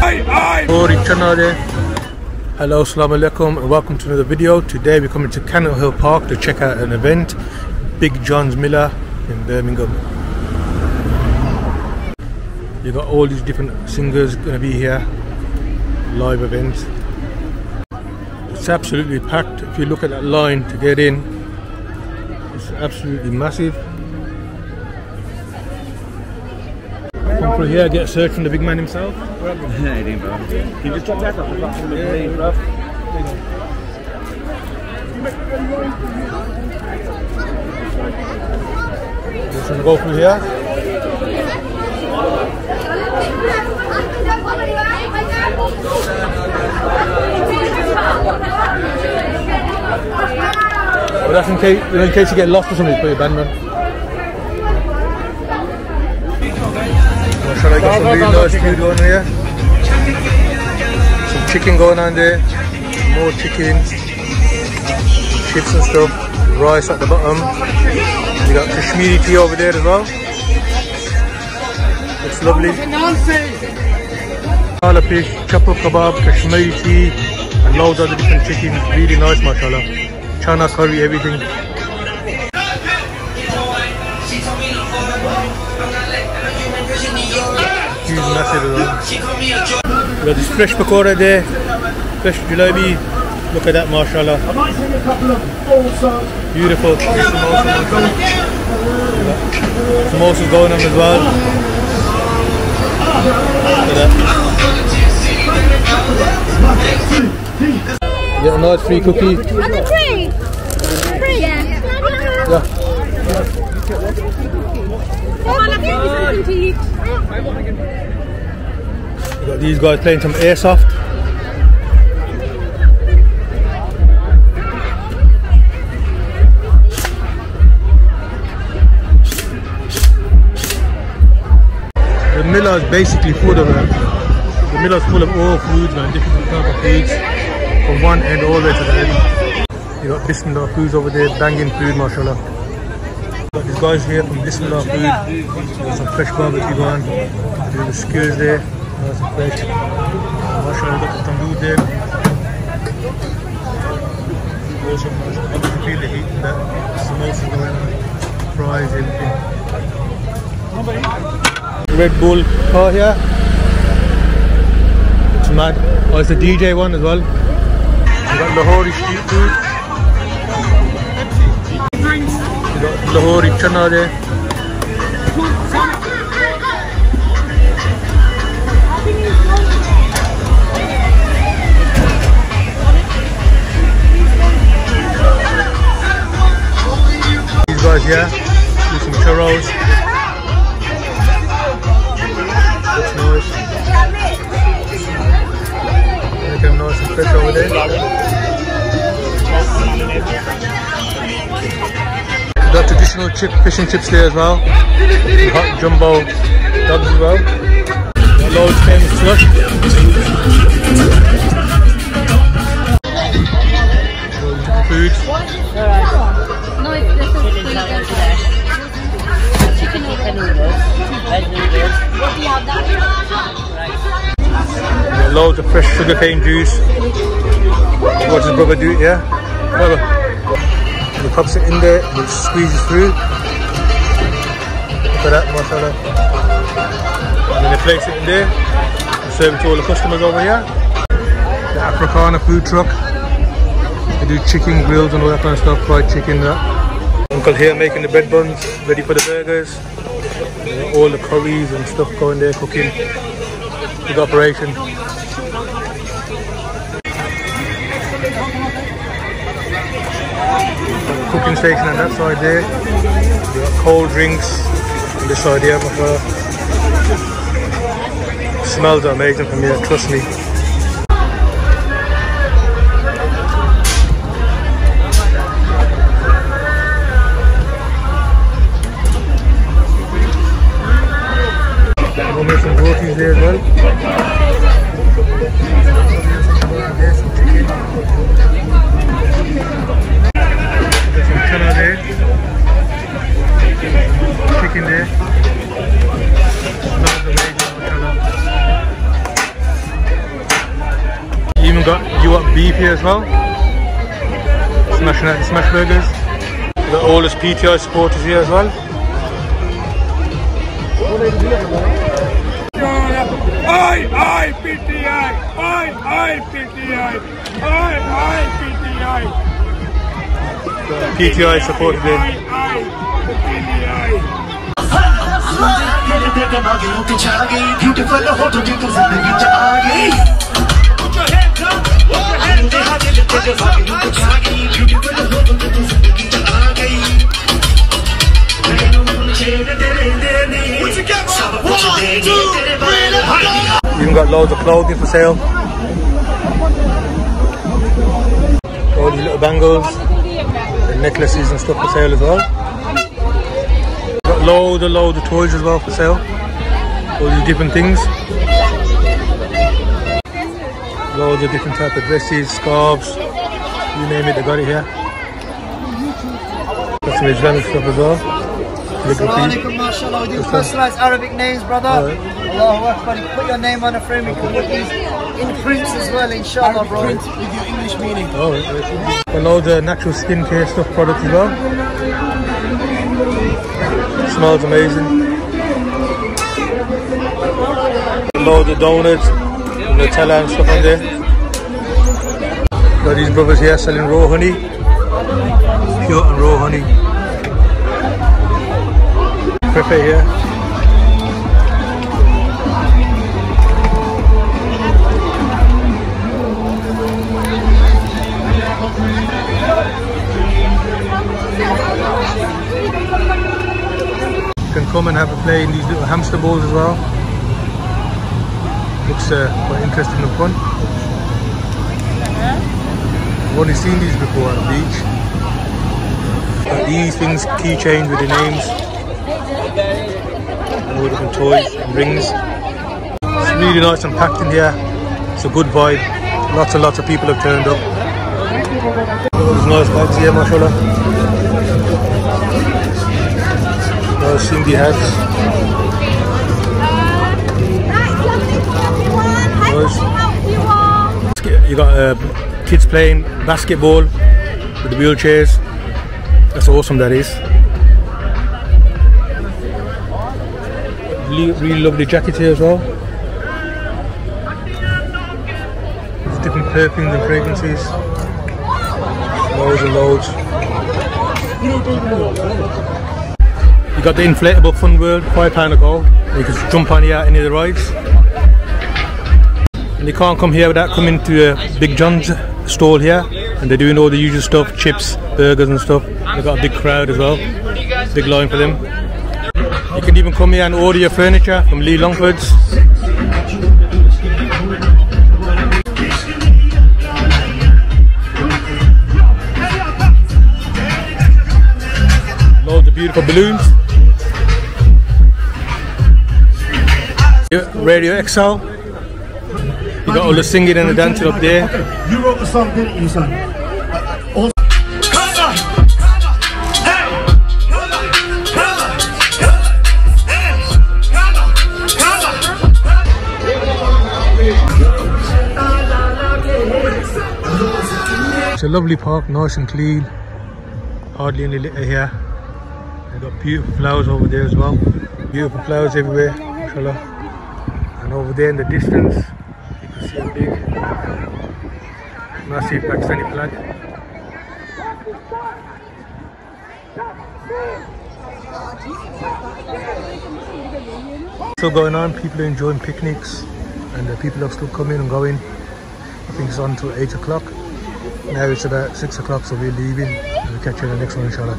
Hello, assalamu alaikum, and welcome to another video. Today we're coming to Cannon Hill Park to check out an event, Big John's MELA in Birmingham. You got all these different singers going to be here, live events. It's absolutely packed. If you look at that line to get in, it's absolutely massive. Come through here, get a search from the big man himself. Can you just drop that off? I've got some of the lead, bro. Just gonna go through here. Well, that's in case you get lost or something, put your band on. Should I get some really nice food going here? Some chicken going on there, more chicken, chips and stuff, rice at the bottom. We got Kashmiri tea over there as well. Looks lovely. Kala fish, chapel kebab, Kashmiri tea, and loads of the different chickens. Really nice, mashallah. Chana curry, everything. Huge, massive as well. We got this fresh pakora there, fresh jalebi. Look at that, mashallah. Beautiful. Samosas going on as well. Look at that. Get a nice free cookie. On the tree? Free? Yeah. We got these guys playing some airsoft. The MELA is basically full of the MELA is full of all foods, man, different types of foods, from one end all the way to the end. You got Bismillah foods over there, banging food, mashallah. Got these guys here from Bismillah food. Got some fresh barbecue going, doing the skewers there. Nice and fresh. Mashallah, got the tandoor there. Also, obviously feel the heat in that. Samosas going on, fries, everything. Red Bull car here. It's mad. Oh, it's a DJ one as well. We got Lahori street food. We got Lahori chana there. These guys here do some churros. Looks nice. Make them nice and fresh over there. We got traditional fish and chips there as well. Hot jumbo dogs as well. Got loads of famous slush. Food. No, it's chicken noodles, veg noodles. What do you have that? Got loads of fresh sugarcane juice. Watch his brother do it, yeah? Brother. He pops it in there, and it squeezes through. Look at that, mashallah. And then they place it in there, and serve it to all the customers over here. The Africana food truck. They do chicken grills and all that kind of stuff, fried chicken, that. Uncle here making the bread buns, ready for the burgers. All the curries and stuff going there, cooking. Big operation. Cooking station on that side there. You got cold drinks on this side here. Smells are amazing from here, trust me. We'll make some rotis there as well. There's some chicken. There's some chana there. Chicken there. Lots of veg, chana. We got beef here as well. Smashing out the smash burgers. We got all the PTI supporters here as well. I PTI! I PTI! I PTI! PTI supporters here. Even got loads of clothing for sale. All these little bangles, and necklaces and stuff for sale as well. Got loads of toys as well for sale. All these different things. Loads of different type of dresses, scarves, you name it, they got it here. Got some Islamic stuff as well. Assalamualaikum, mashallah. We do personalised Arabic names, brother. Allahu Akbar. You put your name on a frame, you can put these in prints as well, inshallah, bro. Print with your English meaning. Oh, right. Got loads of natural skincare stuff products as well. It smells amazing. Loads of donuts, Nutella and stuff on there. Got these brothers here selling raw honey. Pure and raw honey. Prefer here. You can come and have a play in these little hamster balls as well. Looks quite interesting and fun. I've only seen these before at the beach. Got these things, keychains with the names. All different toys and rings. It's really nice and packed in here. It's a good vibe. Lots and lots of people have turned up. There's nice bags here, mashallah. Nice Cindy hats. Nice. You got kids playing basketball with the wheelchairs. That's awesome, that is. Really lovely jacket here as well. There's different perfumes and fragrances. Loads and loads. You got the inflatable fun world, £5 a go. You can jump on here at any of the rides. And you can't come here without coming to a Big John's stall here. And they're doing all the usual stuff, chips, burgers and stuff. They've got a big crowd as well. Big line for them. You can even come here and order your furniture from Lee Longford's. Loads of beautiful balloons. Radio XL. You got all the singing and the dancing up there. You wrote the song, didn't you, son? It's a lovely park, nice and clean. Hardly any litter here. They've got beautiful flowers over there as well. Beautiful flowers everywhere, inshallah. And over there in the distance, you can see a big, massive Pakistani flag. Still going on, people are enjoying picnics, and people are still coming and going. I think it's on till 8 o'clock. Now it's about 6 o'clock, so we're leaving. We'll catch you in the next one, inshallah.